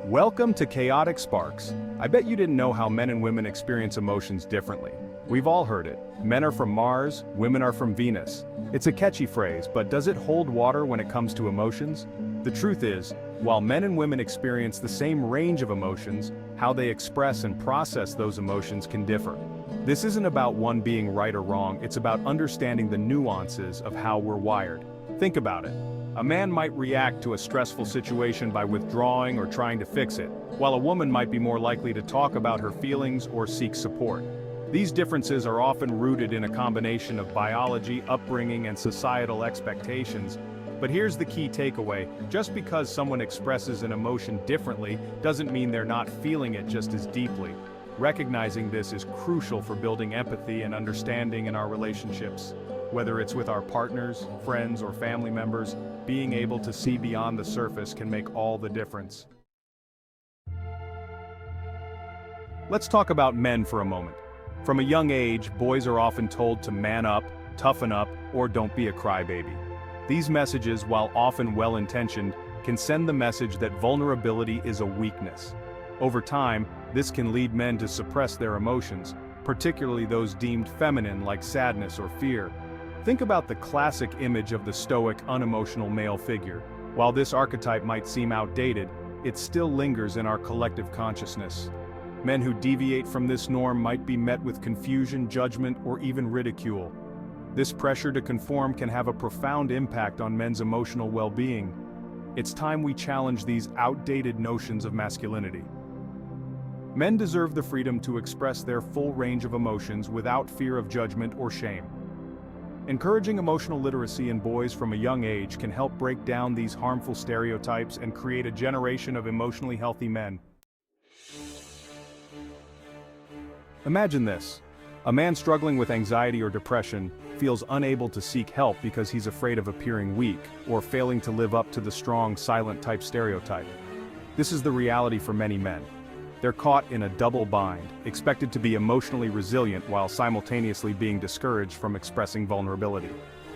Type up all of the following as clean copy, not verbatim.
Welcome to Chaotic Sparks. I bet you didn't know how men and women experience emotions differently. We've all heard it. Men are from Mars, women are from Venus. It's a catchy phrase, but does it hold water when it comes to emotions? The truth is, while men and women experience the same range of emotions, how they express and process those emotions can differ. This isn't about one being right or wrong, it's about understanding the nuances of how we're wired. Think about it. A man might react to a stressful situation by withdrawing or trying to fix it, while a woman might be more likely to talk about her feelings or seek support. These differences are often rooted in a combination of biology, upbringing, and societal expectations. But here's the key takeaway: just because someone expresses an emotion differently doesn't mean they're not feeling it just as deeply. Recognizing this is crucial for building empathy and understanding in our relationships. Whether it's with our partners, friends, or family members, being able to see beyond the surface can make all the difference. Let's talk about men for a moment. From a young age, boys are often told to man up, toughen up, or don't be a crybaby. These messages, while often well-intentioned, can send the message that vulnerability is a weakness. Over time, this can lead men to suppress their emotions, particularly those deemed feminine like sadness or fear. Think about the classic image of the stoic, unemotional male figure. While this archetype might seem outdated, it still lingers in our collective consciousness. Men who deviate from this norm might be met with confusion, judgment, or even ridicule. This pressure to conform can have a profound impact on men's emotional well-being. It's time we challenge these outdated notions of masculinity. Men deserve the freedom to express their full range of emotions without fear of judgment or shame. Encouraging emotional literacy in boys from a young age can help break down these harmful stereotypes and create a generation of emotionally healthy men. Imagine this. A man struggling with anxiety or depression feels unable to seek help because he's afraid of appearing weak or failing to live up to the strong, silent type stereotype. This is the reality for many men. They're caught in a double bind, expected to be emotionally resilient while simultaneously being discouraged from expressing vulnerability.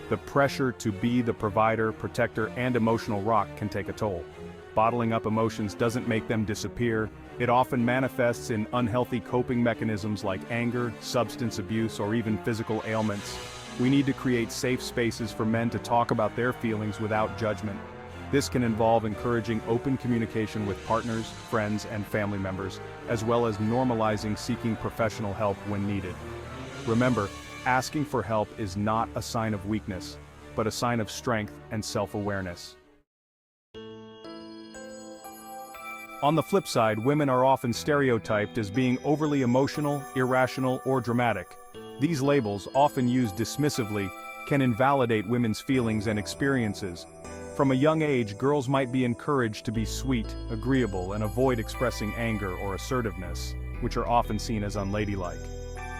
The pressure to be the provider, protector, and emotional rock can take a toll. Bottling up emotions doesn't make them disappear. It often manifests in unhealthy coping mechanisms like anger, substance abuse, or even physical ailments. We need to create safe spaces for men to talk about their feelings without judgment. This can involve encouraging open communication with partners, friends, and family members, as well as normalizing seeking professional help when needed. Remember, asking for help is not a sign of weakness, but a sign of strength and self-awareness. On the flip side, women are often stereotyped as being overly emotional, irrational, or dramatic. These labels, often used dismissively, can invalidate women's feelings and experiences. From a young age, girls might be encouraged to be sweet, agreeable, and avoid expressing anger or assertiveness, which are often seen as unladylike.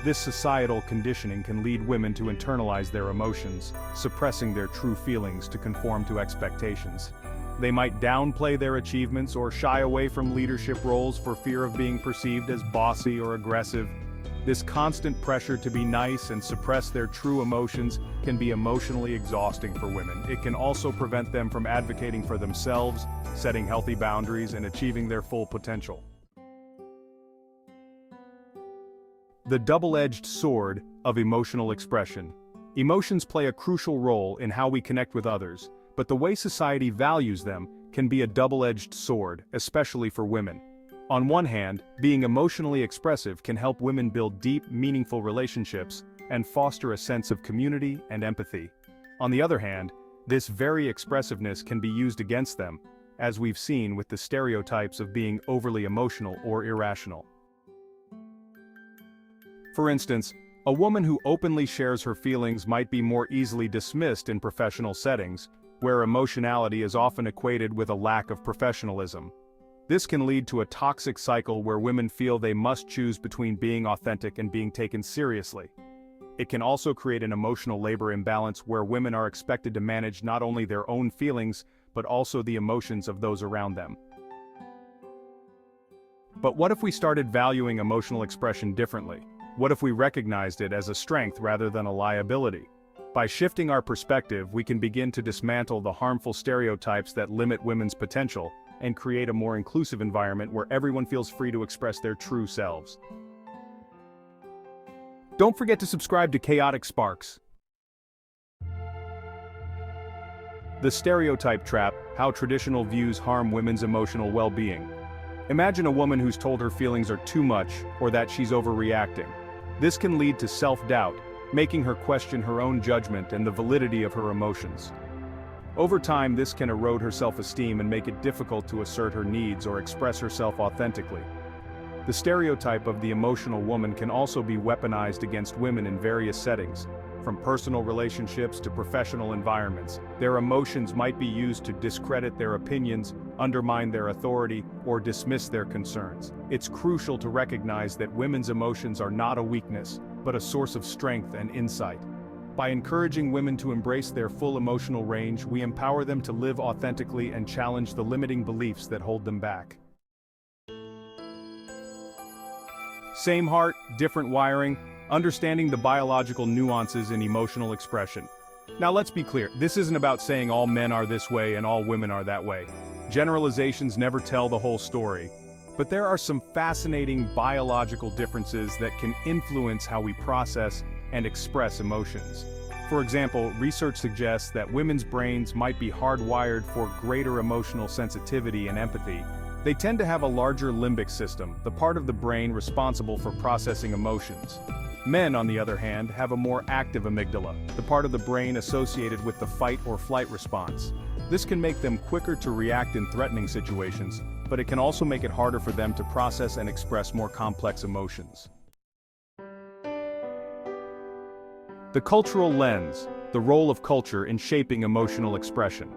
This societal conditioning can lead women to internalize their emotions, suppressing their true feelings to conform to expectations. They might downplay their achievements or shy away from leadership roles for fear of being perceived as bossy or aggressive. This constant pressure to be nice and suppress their true emotions can be emotionally exhausting for women. It can also prevent them from advocating for themselves, setting healthy boundaries, and achieving their full potential. The double-edged sword of emotional expression. Emotions play a crucial role in how we connect with others, but the way society values them can be a double-edged sword, especially for women. On one hand, being emotionally expressive can help women build deep, meaningful relationships and foster a sense of community and empathy. On the other hand, this very expressiveness can be used against them, as we've seen with the stereotypes of being overly emotional or irrational. For instance, a woman who openly shares her feelings might be more easily dismissed in professional settings, where emotionality is often equated with a lack of professionalism. This can lead to a toxic cycle where women feel they must choose between being authentic and being taken seriously. It can also create an emotional labor imbalance where women are expected to manage not only their own feelings, but also the emotions of those around them. But what if we started valuing emotional expression differently? What if we recognized it as a strength rather than a liability? By shifting our perspective, we can begin to dismantle the harmful stereotypes that limit women's potential, and create a more inclusive environment where everyone feels free to express their true selves. Don't forget to subscribe to Chaotic Sparks. The stereotype trap: how traditional views harm women's emotional well-being. Imagine a woman who's told her feelings are too much or that she's overreacting. This can lead to self-doubt, making her question her own judgment and the validity of her emotions. Over time, this can erode her self-esteem and make it difficult to assert her needs or express herself authentically. The stereotype of the emotional woman can also be weaponized against women in various settings. From personal relationships to professional environments, their emotions might be used to discredit their opinions, undermine their authority, or dismiss their concerns. It's crucial to recognize that women's emotions are not a weakness, but a source of strength and insight. By encouraging women to embrace their full emotional range, we empower them to live authentically and challenge the limiting beliefs that hold them back. Same heart, different wiring. Understanding the biological nuances in emotional expression. Now let's be clear, this isn't about saying all men are this way and all women are that way. Generalizations never tell the whole story. But there are some fascinating biological differences that can influence how we process and express emotions. For example, research suggests that women's brains might be hardwired for greater emotional sensitivity and empathy. They tend to have a larger limbic system, the part of the brain responsible for processing emotions. Men, on the other hand, have a more active amygdala, the part of the brain associated with the fight or flight response. This can make them quicker to react in threatening situations, but it can also make it harder for them to process and express more complex emotions. The cultural lens, the role of culture in shaping emotional expression.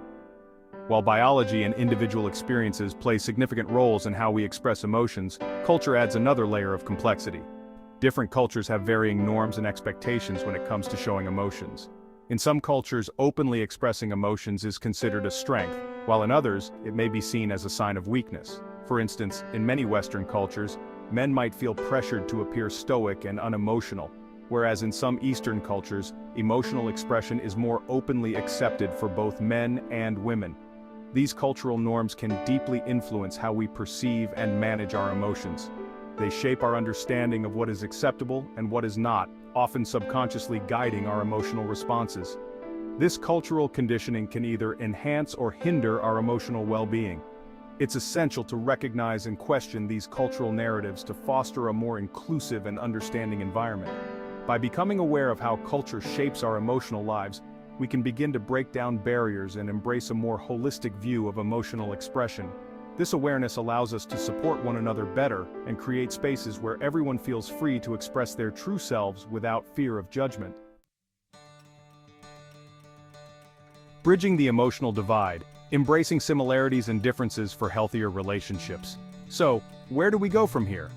While biology and individual experiences play significant roles in how we express emotions, culture adds another layer of complexity. Different cultures have varying norms and expectations when it comes to showing emotions. In some cultures, openly expressing emotions is considered a strength, while in others, it may be seen as a sign of weakness. For instance, in many Western cultures, men might feel pressured to appear stoic and unemotional, whereas in some Eastern cultures, emotional expression is more openly accepted for both men and women. These cultural norms can deeply influence how we perceive and manage our emotions. They shape our understanding of what is acceptable and what is not, often subconsciously guiding our emotional responses. This cultural conditioning can either enhance or hinder our emotional well-being. It's essential to recognize and question these cultural narratives to foster a more inclusive and understanding environment. By becoming aware of how culture shapes our emotional lives, we can begin to break down barriers and embrace a more holistic view of emotional expression. This awareness allows us to support one another better and create spaces where everyone feels free to express their true selves without fear of judgment. Bridging the emotional divide, embracing similarities and differences for healthier relationships. So, where do we go from here?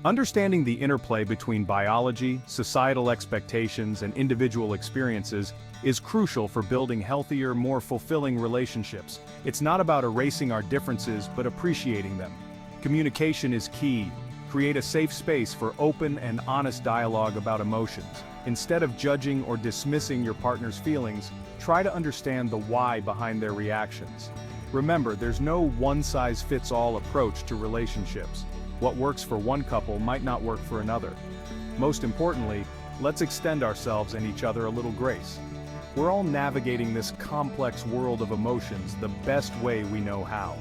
Understanding the interplay between biology, societal expectations, and individual experiences is crucial for building healthier, more fulfilling relationships. It's not about erasing our differences, but appreciating them. Communication is key. Create a safe space for open and honest dialogue about emotions. Instead of judging or dismissing your partner's feelings, try to understand the why behind their reactions. Remember, there's no one-size-fits-all approach to relationships. What works for one couple might not work for another. Most importantly, let's extend ourselves and each other a little grace. We're all navigating this complex world of emotions the best way we know how.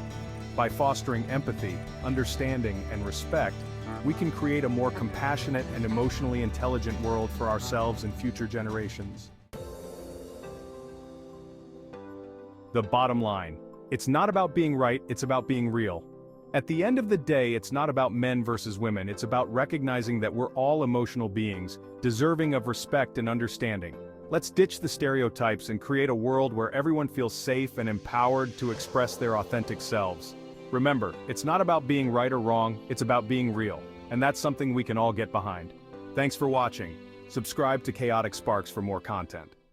By fostering empathy, understanding, and respect, we can create a more compassionate and emotionally intelligent world for ourselves and future generations. The bottom line: it's not about being right, it's about being real. At the end of the day, it's not about men versus women, it's about recognizing that we're all emotional beings, deserving of respect and understanding. Let's ditch the stereotypes and create a world where everyone feels safe and empowered to express their authentic selves. Remember, it's not about being right or wrong, it's about being real. And that's something we can all get behind. Thanks for watching. Subscribe to Chaotic Sparks for more content.